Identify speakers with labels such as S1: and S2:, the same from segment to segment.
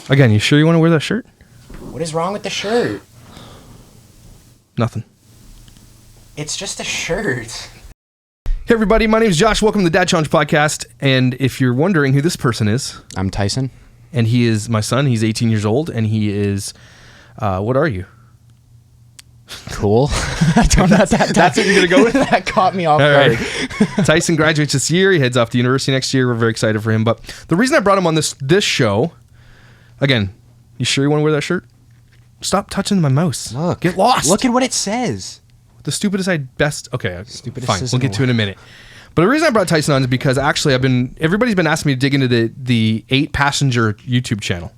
S1: Again, you sure you want to wear that shirt?
S2: What is wrong with the shirt?
S1: Nothing.
S2: It's just a shirt.
S1: Hey everybody, my name is Josh. Welcome to the Dad Challenge Podcast. And if you're wondering who this person is,
S2: I'm Tyson.
S1: And he is my son. He's 18 years old, and he is, what are you?
S2: Cool. That's
S1: what you're going to go with?
S2: That caught me off guard.
S1: Right. Tyson graduates this year. He heads off to university next year. We're very excited for him. But the reason I brought him on this show, again, you sure you want to wear that shirt? Stop touching my mouse.
S2: Look.
S1: Get lost.
S2: Look at what it says.
S1: The stupidest okay,
S2: stupidest
S1: fine. We'll get to it in a minute. But the reason I brought Tyson on is because actually everybody's been asking me to dig into the 8-passenger YouTube channel.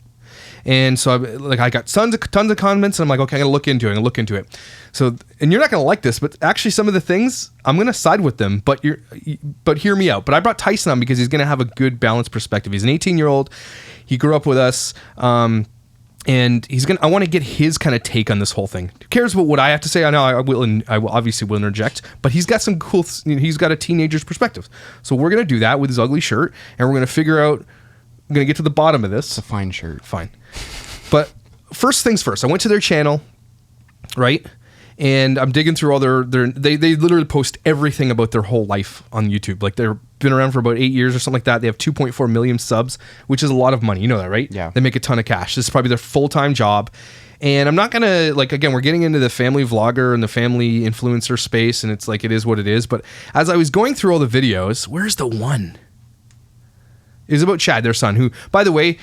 S1: And so I got tons of comments, and I'm like, okay, I'm going to look into it. So, and you're not going to like this, but actually some of the things, I'm going to side with them, but hear me out. But I brought Tyson on because he's going to have a good balanced perspective. He's an 18-year-old. He grew up with us. And I want to get his kind of take on this whole thing. Who cares about what I have to say? I know I will obviously will interject, but he's got some cool, he's got a teenager's perspective. So we're going to do that with his ugly shirt, and we're going to figure out, I'm going to get to the bottom of this.
S2: It's a fine shirt.
S1: Fine. But first things first, I went to their channel, right? And I'm digging through all they literally post everything about their whole life on YouTube. Like they've been around for about 8 years or something like that. They have 2.4 million subs, which is a lot of money. You know that, right?
S2: Yeah.
S1: They make a ton of cash. This is probably their full-time job. And I'm not going to, again, we're getting into the family vlogger and the family influencer space, and it's like, it is what it is. But as I was going through all the videos, where's the one? It was about Chad, their son, who, by the way,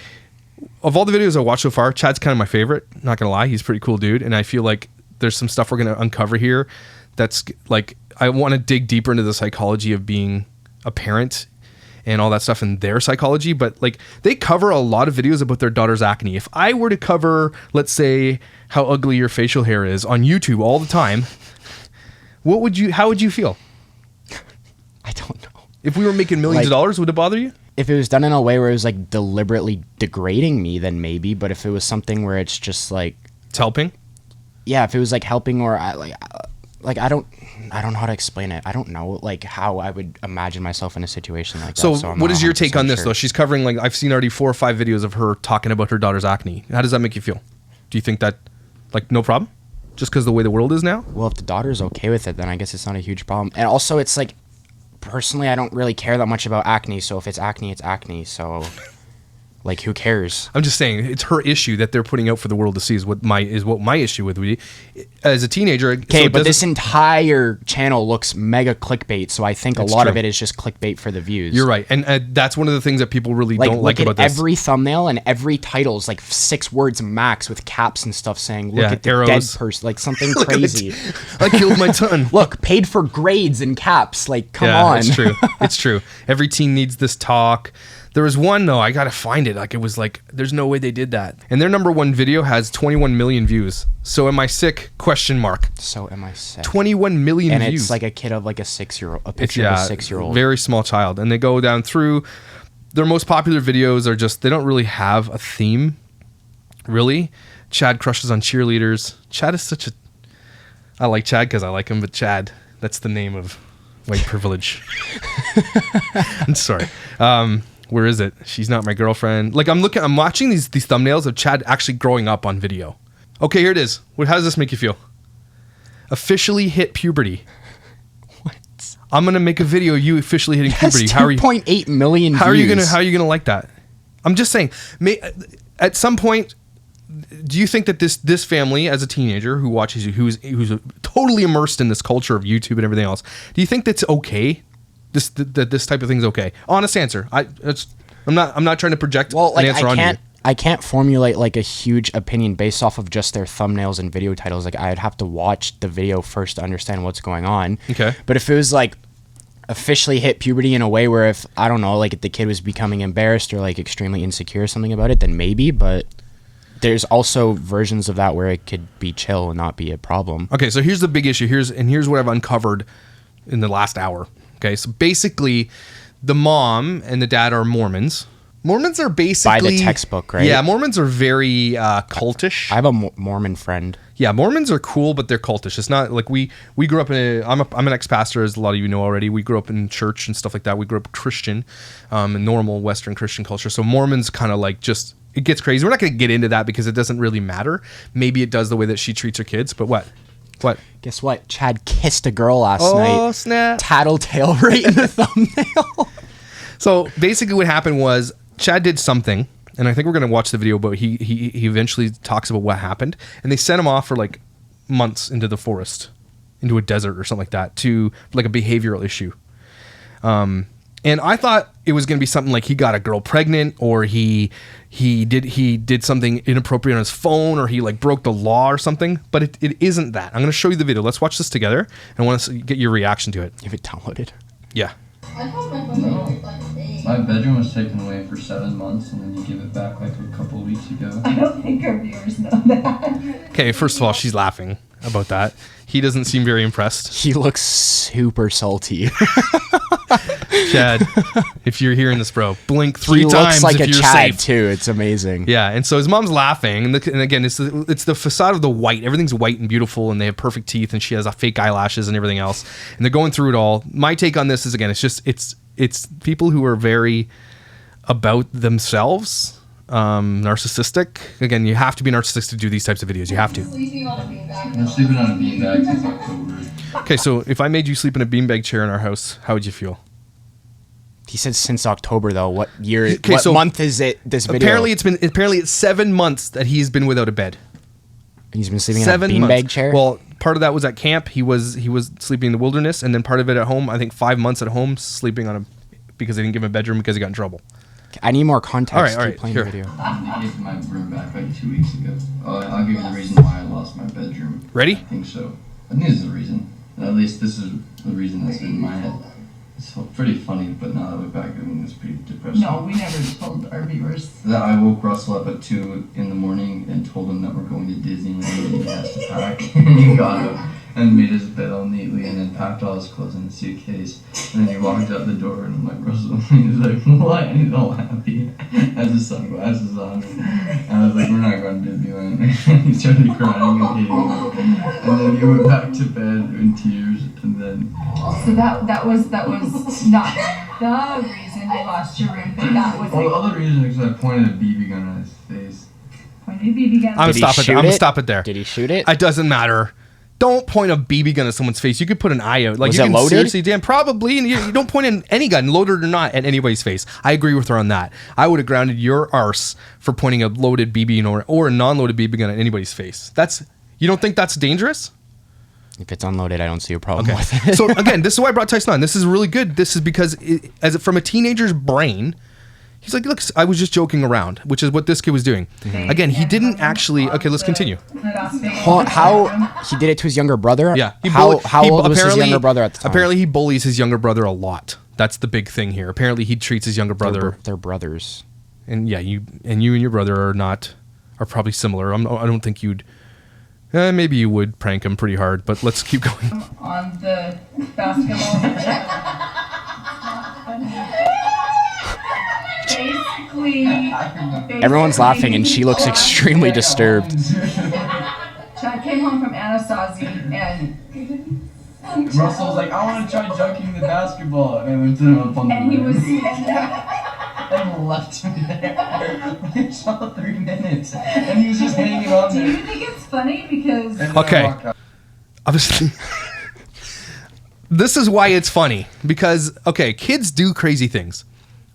S1: of all the videos I watched so far, Chad's kind of my favorite. Not going to lie. He's a pretty cool dude. And I feel like there's some stuff we're going to uncover here that's like, I want to dig deeper into the psychology of being a parent and all that stuff and their psychology. But they cover a lot of videos about their daughter's acne. If I were to cover, let's say, how ugly your facial hair is on YouTube all the time, how would you feel?
S2: I don't know.
S1: If we were making millions of dollars, would it bother you?
S2: If it was done in a way where it was deliberately degrading me, then maybe. But if it was something where it's just
S1: it's helping.
S2: Yeah, if it was helping, or I don't know how to explain it. I don't know how I would imagine myself in a situation like that.
S1: So
S2: I'm
S1: what
S2: not
S1: is your take on this
S2: sure.
S1: though? She's covering I've seen already 4 or 5 videos of her talking about her daughter's acne. How does that make you feel? Do you think that no problem? Just because the way the world is now?
S2: Well, if the daughter's okay with it, then I guess it's not a huge problem. And also, it's personally, I don't really care that much about acne. So if it's acne, it's acne. So who cares?
S1: I'm just saying it's her issue that they're putting out for the world to see is what my issue with me as a teenager.
S2: Okay, but this entire channel looks mega clickbait, so I think a lot of it is just clickbait for the views.
S1: You're right, and that's one of the things that people really don't like about this.
S2: Every thumbnail and every title is 6 words max with caps and stuff saying, "Look at the
S1: arrows.
S2: dead person," something crazy.
S1: I killed my son.
S2: Look, paid for grades in caps. Come on.
S1: It's true. It's true. Every teen needs this talk. There was one, though, I gotta find it. It was there's no way they did that. And their number one video has 21 million views. So am I sick? Question mark.
S2: So am I sick?
S1: 21 million
S2: and
S1: views.
S2: And it's a kid of a 6-year-old, a picture of a 6-year-old.
S1: Very small child. And they go down through, their most popular videos are just, they don't really have a theme, really. Chad crushes on cheerleaders. Chad is such a, I like Chad because I like him, but Chad, that's the name of white privilege. I'm sorry. Where is it? She's not my girlfriend. I'm watching these thumbnails of Chad actually growing up on video. Okay, here it is. How does this make you feel? Officially hit puberty.
S2: What?
S1: I'm gonna make a video of you officially hitting puberty.
S2: 2.8 million
S1: How
S2: views.
S1: How are you gonna like that? I'm just saying. At some point, do you think that this family, as a teenager who watches you, who's totally immersed in this culture of YouTube and everything else, do you think that's okay? This type of thing's okay? Honest answer. I'm not trying to project an answer on you.
S2: I can't formulate a huge opinion based off of just their thumbnails and video titles. I'd have to watch the video first to understand what's going on.
S1: Okay.
S2: But if it was officially hit puberty in a way where if I don't know, if the kid was becoming embarrassed or extremely insecure or something about it, then maybe. But there's also versions of that where it could be chill and not be a problem.
S1: Okay, so here's the big issue. Here's what I've uncovered in the last hour. Okay, so basically, the mom and the dad are Mormons. Mormons are basically...
S2: By the textbook, right?
S1: Yeah, Mormons are very cultish.
S2: I have a Mormon friend.
S1: Yeah, Mormons are cool, but they're cultish. It's not we grew up in I'm an ex-pastor, as a lot of you know already. We grew up in church and stuff like that. We grew up Christian, in normal Western Christian culture. So Mormons kind of it gets crazy. We're not going to get into that because it doesn't really matter. Maybe it does the way that she treats her kids, but what?
S2: Guess what? Chad kissed a girl last night.
S1: Oh, snap.
S2: Tattletale right in the thumbnail.
S1: So basically what happened was Chad did something, and I think we're going to watch the video, but he eventually talks about what happened, and they sent him off for like months into the forest, into a desert or something like that, to like a behavioral issue. And I thought it was going to be something like he got a girl pregnant, or he did something inappropriate on his phone, or he like broke the law or something. But it isn't that. I'm going to show you the video. Let's watch this together, and I want to get your reaction to it.
S2: If it downloaded.
S1: Yeah.
S3: My bedroom was taken away for 7 months, and then you give it back like a couple of weeks ago.
S4: I don't think our viewers know that.
S1: Okay, first of all, she's laughing about that. He doesn't seem very impressed.
S2: He looks super salty.
S1: Chad, if you're hearing this, bro, blink 3
S2: he
S1: times
S2: looks like
S1: if
S2: a
S1: you're
S2: Chad
S1: safe.
S2: too. It's amazing.
S1: Yeah, and so his mom's laughing, and again, it's the facade of the white. Everything's white and beautiful, and they have perfect teeth, and she has fake eyelashes and everything else, and they're going through it all. My take on this is, again, it's people who are very about themselves, narcissistic. Again, you have to be narcissistic to do these types of videos. You have to.
S3: I'm sleeping on a beanbag since October.
S1: Okay, so if I made you sleep in a beanbag chair in our house, how would you feel?
S2: He said since October though. What year?
S1: Okay,
S2: what
S1: so
S2: month is it? This video.
S1: Apparently it's 7 months that he's been without a bed.
S2: He's been sleeping
S1: 7
S2: in a beanbag
S1: months.
S2: chair.
S1: Well, part of that was at camp. He was sleeping in the wilderness, and then part of it at home. I think 5 months at home sleeping on because they didn't give him a bedroom because he got in trouble.
S2: I need more context.
S1: All right,
S2: Keep playing
S1: here.
S2: the video.
S3: They gave my room back like 2 weeks ago. I'll give you the reason why I lost my bedroom.
S1: Ready?
S3: I think so. I think this is the reason. At least this is the reason that's in my head. It's pretty funny, but now that I look back, I mean, it's pretty depressing.
S4: No, we never told our viewers.
S3: That I woke Russell up at 2 in the morning and told him that we're going to Disneyland and he has to pack. And he got up and made his bed all neatly and then packed all his clothes in the suitcase. And then he walked out the door and I'm like, Russell, and he's like, what? And he's all happy. Has his sunglasses on. And I was like, we're not going to Disneyland. And he started crying and hating me. And then he went back to bed in tears and then...
S4: So that was not the reason you lost your room, but that was
S3: Well, the other reason is because I pointed a BB gun at his face.
S4: pointed BB gun.
S1: I'm
S2: Did he
S1: gonna
S2: shoot it?
S1: stop it there.
S2: Did he shoot it?
S1: It doesn't matter. Don't point a BB gun at someone's face. You could put an eye out. Like,
S2: Was
S1: you
S2: it
S1: can
S2: loaded?
S1: seriously, Dan, probably. And you don't point in any gun, loaded or not, at anybody's face. I agree with her on that. I would have grounded your arse for pointing a loaded BB or a non-loaded BB gun at anybody's face. You don't think that's dangerous?
S2: If it's unloaded, I don't see a problem with it.
S1: So again, this is why I brought Tyson on. This is really good. This is because from a teenager's brain, he's like, look, I was just joking around, which is what this kid was doing.
S2: Mm-hmm.
S1: Again, he didn't actually. Okay, let's continue.
S2: Well, how he did it to his younger brother?
S1: Yeah.
S2: How old was his
S1: apparently-
S2: younger brother at the time?
S1: Apparently, he bullies his younger brother a lot. That's the big thing here. Apparently, he treats his younger brother.
S2: They're brothers.
S1: And yeah, you and your brother are probably similar. I don't think you'd. Maybe you would prank him pretty hard, but let's keep going.
S4: On the basketball. Basically,
S2: Everyone's laughing, and she looks extremely disturbed.
S4: Chad came home from Anasazi and
S3: Russell's like, I want to try dunking the basketball. And I went to him up on the
S4: he
S3: rim.
S4: was
S3: And left him there. We saw 3 minutes. And he was just hanging on
S4: Do you
S3: there.
S4: think it's funny because
S3: And then I
S1: Okay.
S3: walked out.
S1: Obviously, this is why it's funny because kids do crazy things,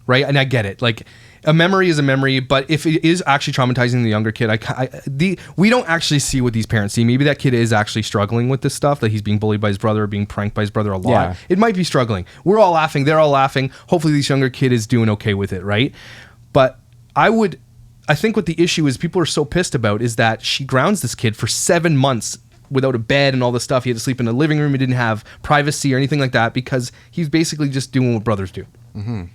S1: right? And I get it. Like, a memory is a memory, but if it is actually traumatizing the younger kid, we don't actually see what these parents see. Maybe that kid is actually struggling with this stuff, that he's being bullied by his brother or being pranked by his brother a lot.
S2: Yeah.
S1: It might be struggling. We're all laughing. They're all laughing. Hopefully this younger kid is doing okay with it, right? But I think what the issue is people are so pissed about is that she grounds this kid for 7 months without a bed and all this stuff. He had to sleep in the living room. He didn't have privacy or anything like that because he's basically just doing what brothers do. Mm-hmm.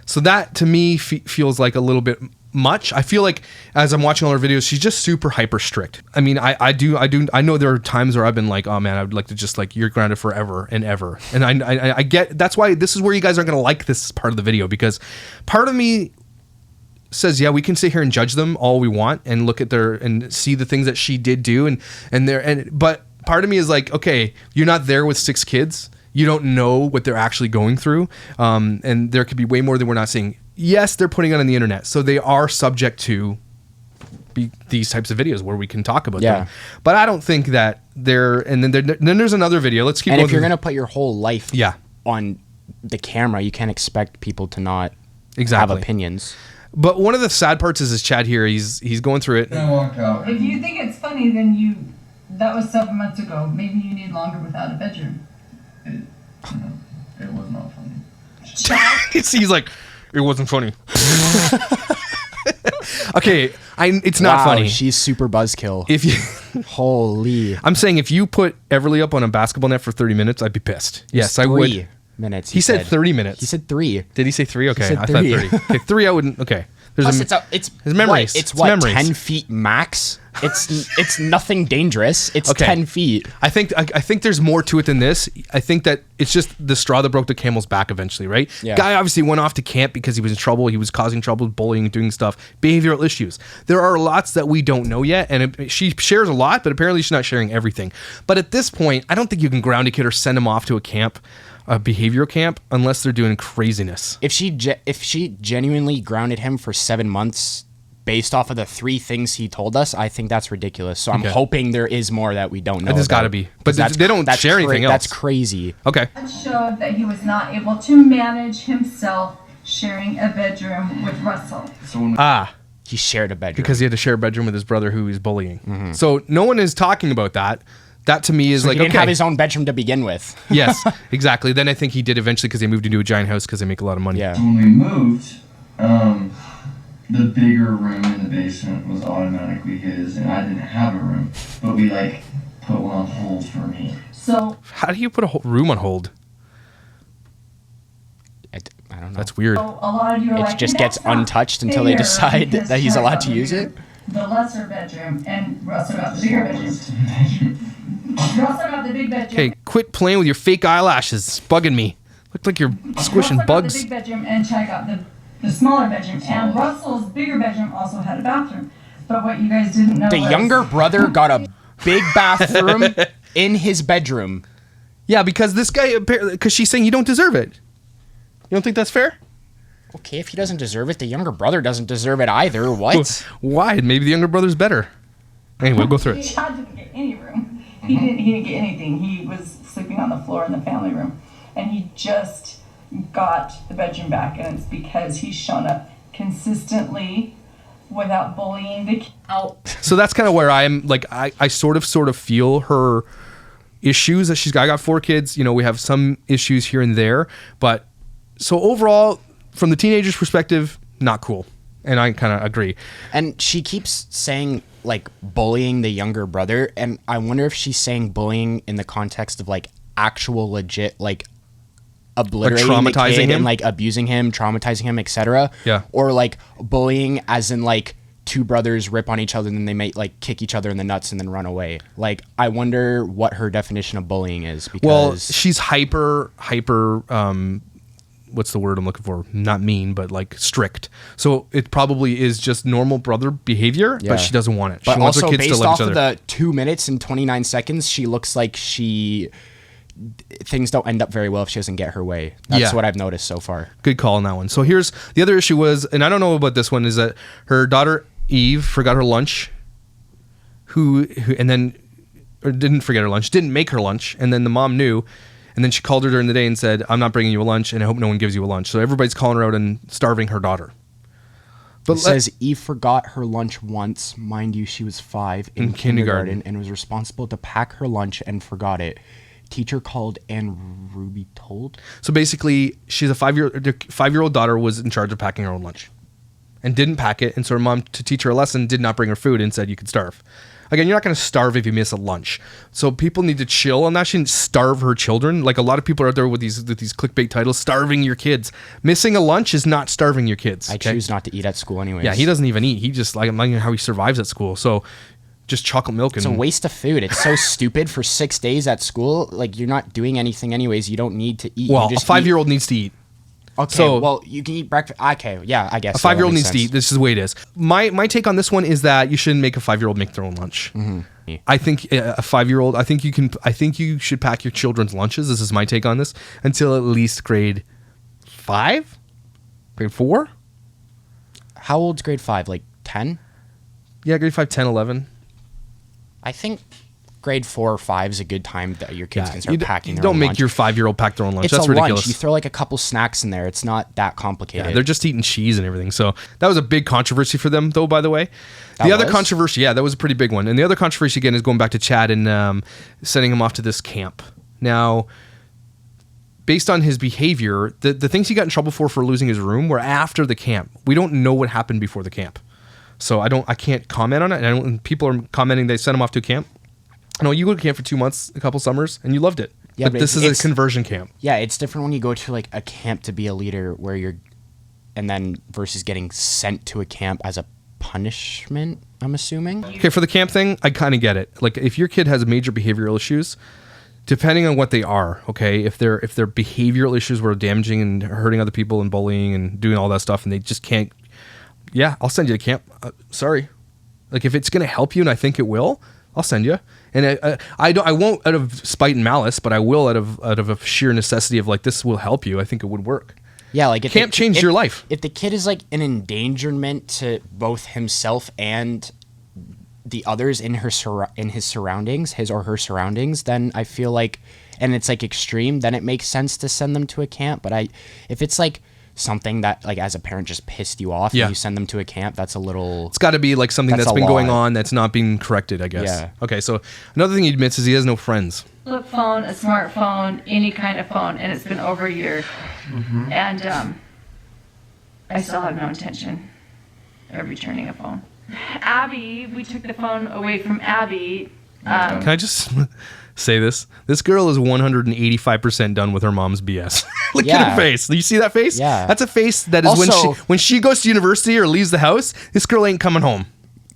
S1: So that to me feels like a little bit much. I feel like as I'm watching all her videos, she's just super hyper strict. I mean, I know there are times where I've been like, oh man, I would like to just like, you're grounded forever and ever. And I get, that's why this is where you guys aren't going to like this part of the video, because part of me says, yeah, we can sit here and judge them all we want and look at and see the things that she did do but part of me is like, okay, you're not there with 6 kids. You don't know what they're actually going through. And there could be way more than we're not seeing. yes, they're putting it on the internet, so they are subject to these types of videos where we can talk about them. But I don't think that they're. And then there's another video. Let's keep.
S2: And
S1: going
S2: if you're gonna put your whole life
S1: Yeah.
S2: on the camera, you can't expect people to not
S1: Exactly.
S2: have opinions.
S1: But one of the sad parts is Chad here. He's going through it.
S3: I walk out.
S4: If you think it's funny, then that was 7 months ago. Maybe you need longer without a bedroom.
S3: It was not funny.
S1: He's like, it wasn't funny. Okay, it's not
S2: Wow,
S1: funny.
S2: She's super buzzkill.
S1: If you,
S2: Holy.
S1: I'm saying if you put Everly up on a basketball net for 30 minutes, I'd be pissed. Yes, I would.
S2: 3 minutes.
S1: He said 30 minutes.
S2: He said 3.
S1: Did he say 3? Okay,
S2: said
S1: I
S2: 3.
S1: thought 30. Okay, 3 I wouldn't. Okay.
S2: Plus,
S1: His
S2: it's
S1: memories.
S2: What? It's
S1: It's
S2: what,
S1: memories.
S2: 10 feet max? It's nothing dangerous. It's
S1: Okay.
S2: 10 feet.
S1: I think there's more to it than this. I think that it's just the straw that broke the camel's back eventually, right?
S2: Yeah.
S1: Guy obviously went off to camp because he was in trouble. He was causing trouble, bullying, doing stuff, behavioral issues. There are lots that we don't know yet, and she shares a lot, but apparently she's not sharing everything. But at this point, I don't think you can ground a kid or send him off to a camp, a behavioral camp, unless they're doing craziness.
S2: If she genuinely grounded him for 7 months based off of the 3 things he told us, I think that's ridiculous. So I'm
S1: Okay.
S2: hoping there is more that we don't know.
S1: There's
S2: about.
S1: gotta be. But
S2: 'Cause
S1: they don't share anything else.
S2: That's crazy.
S1: Okay.
S4: Showed that he was not able to manage himself sharing a bedroom with Russell.
S3: So when
S2: He shared a bedroom.
S1: Because he had to share a bedroom with his brother who he's bullying. So no one is talking about that. That to me is
S2: So
S1: like,
S2: he didn't
S1: okay.
S2: have his own bedroom to begin with.
S1: Yes, exactly. Then I think he did eventually because they moved into a giant house because they make a lot of money.
S2: Yeah.
S3: when we moved, the bigger room in the basement was automatically his, and I didn't have a room. But we put one on hold for me.
S4: So
S1: How do you put a whole room on hold?
S2: I don't know.
S1: That's weird.
S4: a lot of you are
S2: It
S4: like,
S2: just gets
S4: "That's not
S2: untouched until they
S4: fair,"
S2: decide
S4: because
S2: that he's
S4: Chad
S2: allowed
S4: got
S2: to use it.
S4: The lesser bedroom, and Russell got the bigger bedroom. Russell got the big bedroom.
S1: Okay, quit playing with your fake eyelashes. It's bugging me. Look like you're squishing
S4: Russell got
S1: bugs.
S4: the big bedroom, and Chad got the smaller bedroom. And Russell's bigger bedroom also had a bathroom. But what you guys didn't know
S2: The
S4: was
S2: younger brother got a big bathroom in his bedroom.
S1: Yeah, because this guy, because she's saying you don't deserve it. You don't think that's fair?
S2: Okay, if he doesn't deserve it, the younger brother doesn't deserve it either. What?
S1: Why? Maybe the younger brother's better. Anyway, we'll go through it.
S4: Chad didn't get any room. He didn't get anything. He was sleeping on the floor in the family room, and he just got the bedroom back, and it's because he's shown up consistently without bullying the kid out.
S1: So that's kind of where I'm like, I sort of feel her issues that she's got. I got 4 kids. We have some issues here and there, but so overall, from the teenager's perspective, not cool. And I kind of agree.
S2: And she keeps saying bullying the younger brother, and I wonder if she's saying bullying in the context of actual legit obliterating the
S1: traumatizing
S2: kid
S1: him?
S2: and abusing him, traumatizing him, etc.
S1: Yeah.
S2: Or bullying as in 2 brothers rip on each other and then they may kick each other in the nuts and then run away. I wonder what her definition of bullying is, because
S1: Well, she's hyper what's the word I'm looking for? Not mean, but strict. So it probably is just normal brother behavior,
S2: Yeah.
S1: but she doesn't want it.
S2: But
S1: she wants
S2: also
S1: her kids to
S2: based
S1: love
S2: off
S1: each
S2: of
S1: other.
S2: the 2 minutes and 29 seconds, she looks like things don't end up very well if she doesn't get her way. That's
S1: Yeah.
S2: what I've noticed so far.
S1: Good call on that one. So here's the other issue was, and I don't know about this one, is that her daughter Eve forgot her lunch. And then didn't forget her lunch, didn't make her lunch, and then the mom knew. And then she called her during the day and said, "I'm not bringing you a lunch, and I hope no one gives you a lunch." So everybody's calling her out and starving her daughter. But
S2: It says Eve forgot her lunch once. Mind you, she was 5 in kindergarten and was responsible to pack her lunch and forgot it. Teacher called and Ruby told.
S1: so basically, she's a 5-year-old daughter was in charge of packing her own lunch, and didn't pack it. And so her mom, to teach her a lesson, did not bring her food and said you could starve. Again, you're not going to starve if you miss a lunch. So people need to chill on that. She didn't starve her children. A lot of people are out there with these clickbait titles, starving your kids. Missing a lunch is not starving your kids.
S2: I choose not to eat at school anyways.
S1: Yeah, he doesn't even eat. He just I'm liking how he survives at school. So just chocolate milk and
S2: It's a waste of food. It's so stupid for 6 days at school. You're not doing anything anyways. You don't need to eat.
S1: well,
S2: you
S1: a 5-year-old needs to eat.
S2: Okay,
S1: so-
S2: well, you can eat breakfast. Okay, yeah, I guess.
S1: A 5-year-old needs to eat. This is the way it is. My take on this one is that you shouldn't make a 5-year-old make their own lunch. I think a 5-year-old. I think you should pack your children's lunches. This is my take on this until at least grade 5, grade 4.
S2: How old's grade 5? Like 10?
S1: Yeah, grade 5, 10, 11.
S2: I think grade 4 or 5 is a good time that your kids can start packing their
S1: don't
S2: own
S1: make
S2: lunch.
S1: your 5-year-old pack their own lunch.
S2: It's
S1: That's
S2: a
S1: ridiculous.
S2: lunch. You throw like a couple snacks in there. It's not that complicated.
S1: Yeah, they're just eating cheese and everything. So that was a big controversy for them, though, by the way. The other controversy, yeah, that was a pretty big one. And the other controversy, again, is going back to Chad and sending him off to this camp. Now, based on his behavior, the things he got in trouble for losing his room were after the camp. We don't know what happened before the camp. So I can't comment on it. And people are commenting they sent him off to camp. No, you go to camp for 2 months, a couple summers, and you loved it.
S2: Yeah,
S1: but this is a conversion camp.
S2: Yeah, it's different when you go to like a camp to be a leader where you're, and then versus getting sent to a camp as a punishment, I'm assuming.
S1: Okay, for the camp thing, I kind of get it. Like, if your kid has major behavioral issues, depending on what they are, okay, if they're behavioral issues were damaging and hurting other people and bullying and doing all that stuff, and they just can't, yeah, I'll send you to camp. Sorry, like if it's gonna help you, and I think it will, I'll send you. And I won't out of spite and malice, but I will out of a sheer necessity of like, this will help you. I think it would work.
S2: Yeah, like
S1: camp changed your life.
S2: If the kid is like an endangerment to both himself and the others in his surroundings, his or her surroundings, then I feel like, and it's like extreme, then it makes sense to send them to a camp. But if it's like something that like as a parent just pissed you off and you send them to a camp, that's a little,
S1: it's got to be like something that's been going on that's not being corrected, I guess.
S2: Yeah.
S1: Okay, so another thing he admits is he has no friends.
S4: Flip phone, a smartphone, any kind of phone, and it's been over a year. Mm-hmm. And I still have no intention of returning a phone. Abby, we took the phone away from Abby.
S1: Can I just say this? This girl is 185% done with her mom's BS. Look at her face. Do you see that face?
S2: Yeah.
S1: That's a face that is
S2: Also,
S1: when she goes to university or leaves the house, this girl ain't coming home.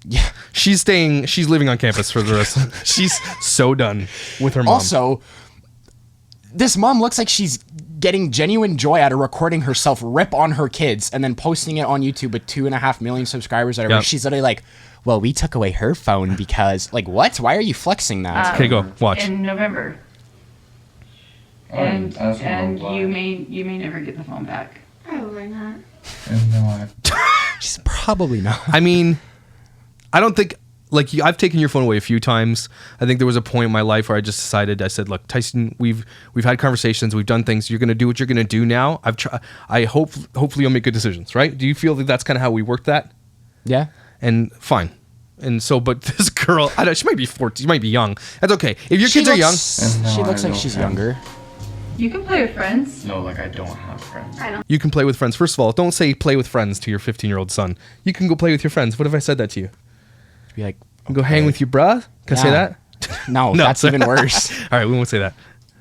S2: Yeah.
S1: She's living on campus for the rest. She's so done with her mom.
S2: Also, this mom looks like she's getting genuine joy out of recording herself rip on her kids and then posting it on YouTube with 2.5 million subscribers or whatever.
S1: Yep.
S2: She's literally like, well, we took away her phone because, like, what? Why are you flexing that?
S1: Okay, go watch.
S4: In November. And you may never get the phone back.
S5: Probably not.
S2: She's probably not.
S1: I mean, I don't think, like, I've taken your phone away a few times. I think there was a point in my life where I just decided, I said, look, Tyson, we've had conversations, we've done things. You're going to do what you're going to do now. Hopefully you'll make good decisions, right? Do you feel that that's kind of how we worked that?
S2: Yeah.
S1: And fine. And so, but this girl, I don't, she might be 14, she might be young. That's okay. If your kids are young.
S2: She looks like she's younger.
S4: You can play with friends.
S3: No, like I don't have friends.
S5: I don't.
S1: You can play with friends. First of all, don't say play with friends to your 15-year-old son. You can go play with your friends. What if I said that to you?
S2: Be like,
S1: Go hang with your bruh? Can I say
S2: Yeah.
S1: that?
S2: no, that's even worse.
S1: All right, we won't say that.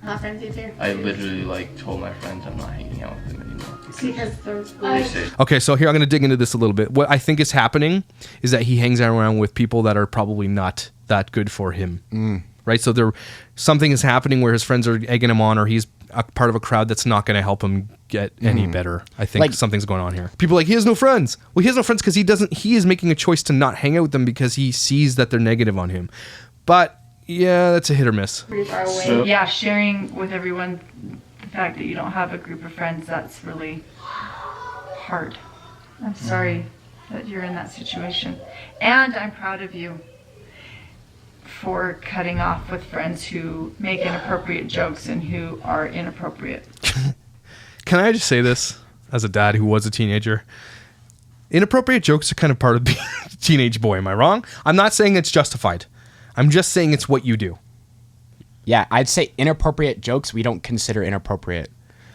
S5: Not friends either.
S3: I literally like told my friends I'm not hanging out with them anymore.
S5: Because they're
S3: They say
S1: Okay, so here I'm going to dig into this a little bit. What I think is happening is that he hangs around with people that are probably not that good for him. Right? So something is happening where his friends are egging him on, or he's a part of a crowd that's not going to help him get any better. I think
S2: Like-
S1: something's going on here. People are like, he has no friends. Well, he has no friends because he is making a choice to not hang out with them because he sees that they're negative on him. But yeah, that's a hit or miss.
S5: pretty far away.
S3: So-
S4: Yeah, sharing with everyone the fact that you don't have a group of friends, that's really hard. I'm sorry that you're in that situation. And I'm proud of you for cutting off with friends who make inappropriate jokes and who are inappropriate.
S1: Can I just say this as a dad who was a teenager? Inappropriate jokes are kind of part of being a teenage boy. Am I wrong? I'm not saying it's justified. I'm just saying it's what you do.
S2: Yeah, I'd say inappropriate jokes we don't consider inappropriate.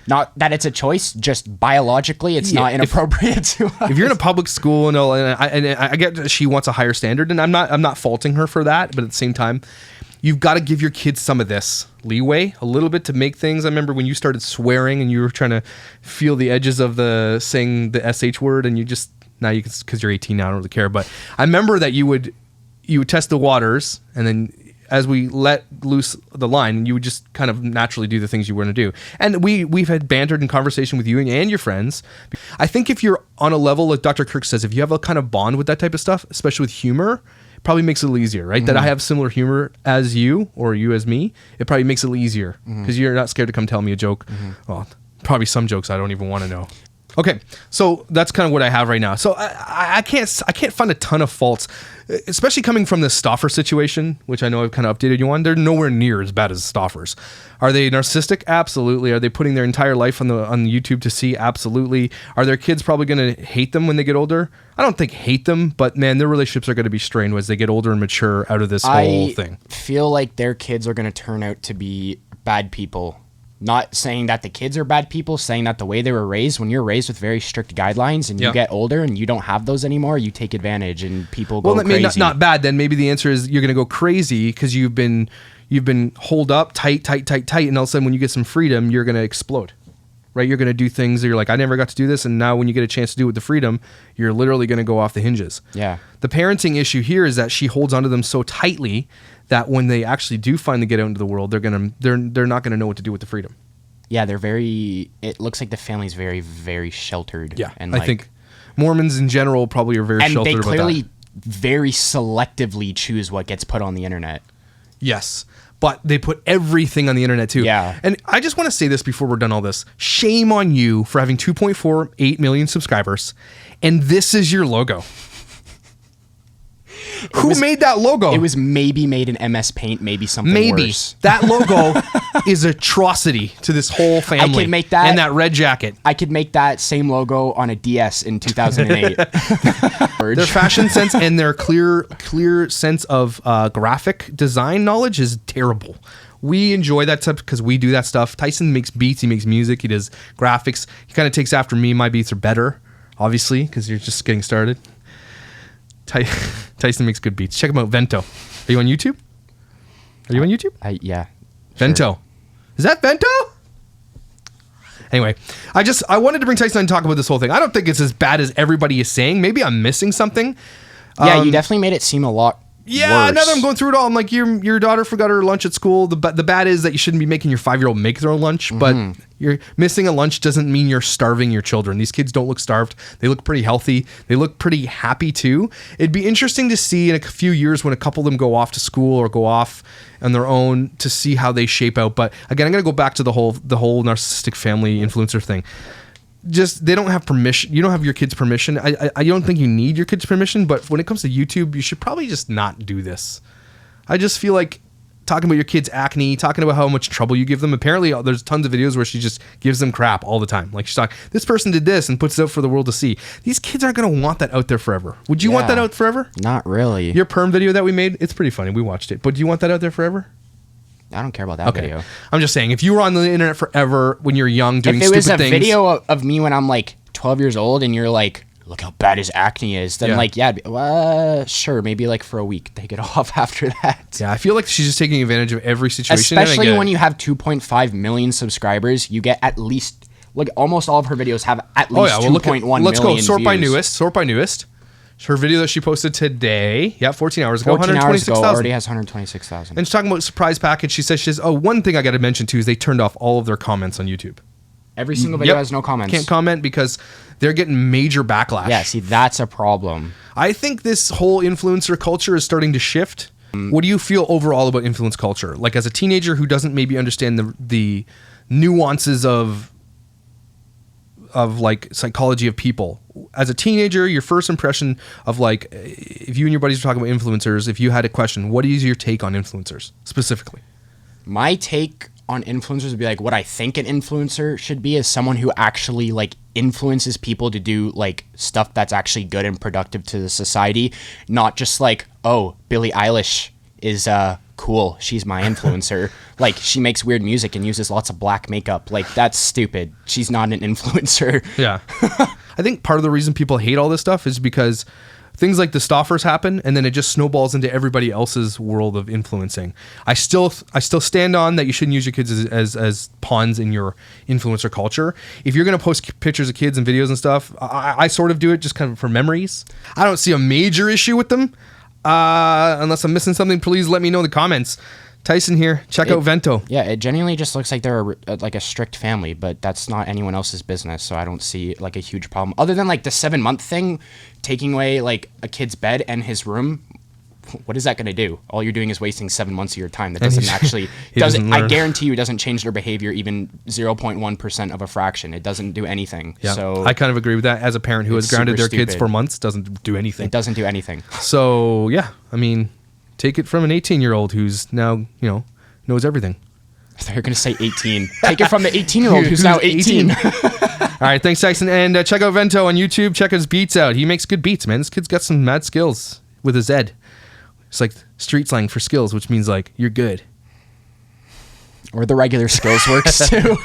S2: Not that it's a choice, just biologically it's
S1: Yeah,
S2: not inappropriate to us.
S1: If you're in a public school and all, and I get that she wants a higher standard, and I'm not faulting her for that, but at the same time, you've got to give your kids some of this leeway, a little bit to make things. I remember when you started swearing and you were trying to feel the edges of saying the SH word, and you just now you can, because you're 18 now, I don't really care. But I remember that you would test the waters, and then as we let loose the line, you would just kind of naturally do the things you were going to do. And we've had bantered in conversation with you and your friends. I think if you're on a level, like Dr. Kirk says, if you have a kind of bond with that type of stuff, especially with humor, it probably makes it a little easier, right? That I have similar humor as you, or you as me, it probably makes it a little easier because you're not scared to come tell me a joke. Well, probably some jokes I don't even want to know. Okay, so that's kind of what I have right now. So I can't find a ton of faults, especially coming from this Stauffer situation, which I know I've kind of updated you on. They're nowhere near as bad as Stauffers. Are they narcissistic? Absolutely. Are they putting their entire life on YouTube to see? Absolutely. Are their kids probably going to hate them when they get older? I don't think hate them, but man, their relationships are going to be strained as they get older and mature out of this whole thing.
S2: I feel like their kids are going to turn out to be bad people. Not saying that the kids are bad people, saying that the way they were raised, when you're raised with very strict guidelines and you get older and you don't have those anymore, you take advantage and people go crazy. Well,
S1: not bad. Then maybe the answer is you're going to go crazy because you've been holed up tight, and all of a sudden when you get some freedom, you're going to explode, right? You're going to do things that you're like, I never got to do this. And now when you get a chance to do it with the freedom, you're literally going to go off the hinges.
S2: Yeah.
S1: The parenting issue here is that she holds onto them so tightly that when they actually do finally get out into the world, they're not going to know what to do with the freedom.
S2: Yeah, it looks like the family's very, very sheltered.
S1: Yeah,
S2: and
S1: I think Mormons in general probably are very sheltered about that.
S2: And they clearly very selectively choose what gets put on the internet.
S1: Yes, but they put everything on the internet too.
S2: Yeah.
S1: And I just want to say this before we're done all this. Shame on you for having 2.48 million subscribers, and this is your logo. Who made that logo?
S2: It was maybe made in MS Paint, maybe something worse.
S1: That logo is atrocity to this whole family.
S2: I could make that.
S1: And that red jacket.
S2: I could make that same logo on a DS in 2008.
S1: Their fashion sense and their clear sense of graphic design knowledge is terrible. We enjoy that stuff because we do that stuff. Tyson makes beats. He makes music. He does graphics. He kind of takes after me. My beats are better, obviously, because you're just getting started. Tyson makes good beats. Check him out, Vento. Are you on YouTube?
S2: Yeah.
S1: Vento.
S2: Sure.
S1: Is that Vento? Anyway, I wanted to bring Tyson on and talk about this whole thing. I don't think it's as bad as everybody is saying. Maybe I'm missing something.
S2: Yeah, you definitely made it seem a lot worse.
S1: Now that I'm going through it all, I'm like, your daughter forgot her lunch at school. The bad is that you shouldn't be making your 5-year-old make their own lunch, but you're missing a lunch doesn't mean you're starving your children. These kids don't look starved. They look pretty healthy. They look pretty happy too. It'd be interesting to see in a few years when a couple of them go off to school or go off on their own to see how they shape out. But again, I'm going to go back to the whole narcissistic family influencer thing. Just they don't have permission. You don't have your kids' permission. I don't think you need your kids' permission, but when it comes to YouTube, you should probably just not do this. I just feel like talking about your kids' acne, talking about how much trouble you give them. Apparently, there's tons of videos where she just gives them crap all the time. Like she's like, this person did this and puts it out for the world to see. These kids aren't going to want that out there forever. Would you want that out forever?
S2: Not really.
S1: Your perm video that we made, it's pretty funny. We watched it. But do you want that out there forever?
S2: I don't care about that video.
S1: I'm just saying, if you were on the internet forever when you're young doing stupid things.
S2: If it was a video of me when I'm like 12 years old and you're like, look how bad his acne is, then sure, maybe like for a week, take it off after that.
S1: Yeah, I feel like she's just taking advantage of every situation.
S2: Especially when you have 2.5 million subscribers, you get at least, like almost all of her videos have at least 2.1 million
S1: Let's go, sort
S2: views.
S1: by newest. Her video that she posted today, 14 hours ago,
S2: 126,000. Already has 126,000.
S1: And she's talking about surprise package. She says, one thing I got to mention too is they turned off all of their comments on YouTube.
S2: Every single video has no comments.
S1: Can't comment because they're getting major backlash.
S2: Yeah, see, that's a problem.
S1: I think this whole influencer culture is starting to shift. What do you feel overall about influence culture? Like as a teenager who doesn't maybe understand the nuances of like psychology of people. As a teenager, your first impression of like, if you and your buddies were talking about influencers, if you had a question, what is your take on influencers specifically?
S2: My take on influencers would be like, what I think an influencer should be is someone who actually like influences people to do like stuff that's actually good and productive to the society. Not just like, oh, Billie Eilish is cool, she's my influencer. Like she makes weird music and uses lots of black makeup. Like that's stupid. She's not an influencer.
S1: Yeah. I think part of the reason people hate all this stuff is because things like the Stauffers happen and then it just snowballs into everybody else's world of influencing. I still stand on that you shouldn't use your kids as pawns in your influencer culture. If you're going to post pictures of kids and videos and stuff, I sort of do it just kind of for memories. I don't see a major issue with them. Unless I'm missing something, please let me know in the comments. Tyson here. Check out Vento.
S2: Yeah, it genuinely just looks like they're like a strict family, but that's not anyone else's business, so I don't see like a huge problem. Other than like the 7-month thing, taking away like a kid's bed and his room, what is that going to do? All you're doing is wasting 7 months of your time. That
S1: And
S2: doesn't
S1: he's-
S2: actually
S1: he
S2: doesn't.
S1: doesn't
S2: I
S1: learn.
S2: guarantee you, it doesn't change their behavior even 0.1% of a fraction. It doesn't do anything.
S1: Yeah,
S2: So
S1: I kind of agree with that. As a parent who has
S2: It's
S1: grounded their
S2: super
S1: kids
S2: stupid.
S1: for months, doesn't do anything.
S2: it doesn't do anything.
S1: So yeah, I mean, take it from an 18-year-old who's now knows everything.
S2: I thought you were going to say 18. Take it from the 18-year-old who's now 18.
S1: All right, thanks, Tyson, and check out Vento on YouTube. Check his beats out. He makes good beats, man. This kid's got some mad skills with his Z. It's like street slang for skills, which means like you're good.
S2: Or the regular skills works too.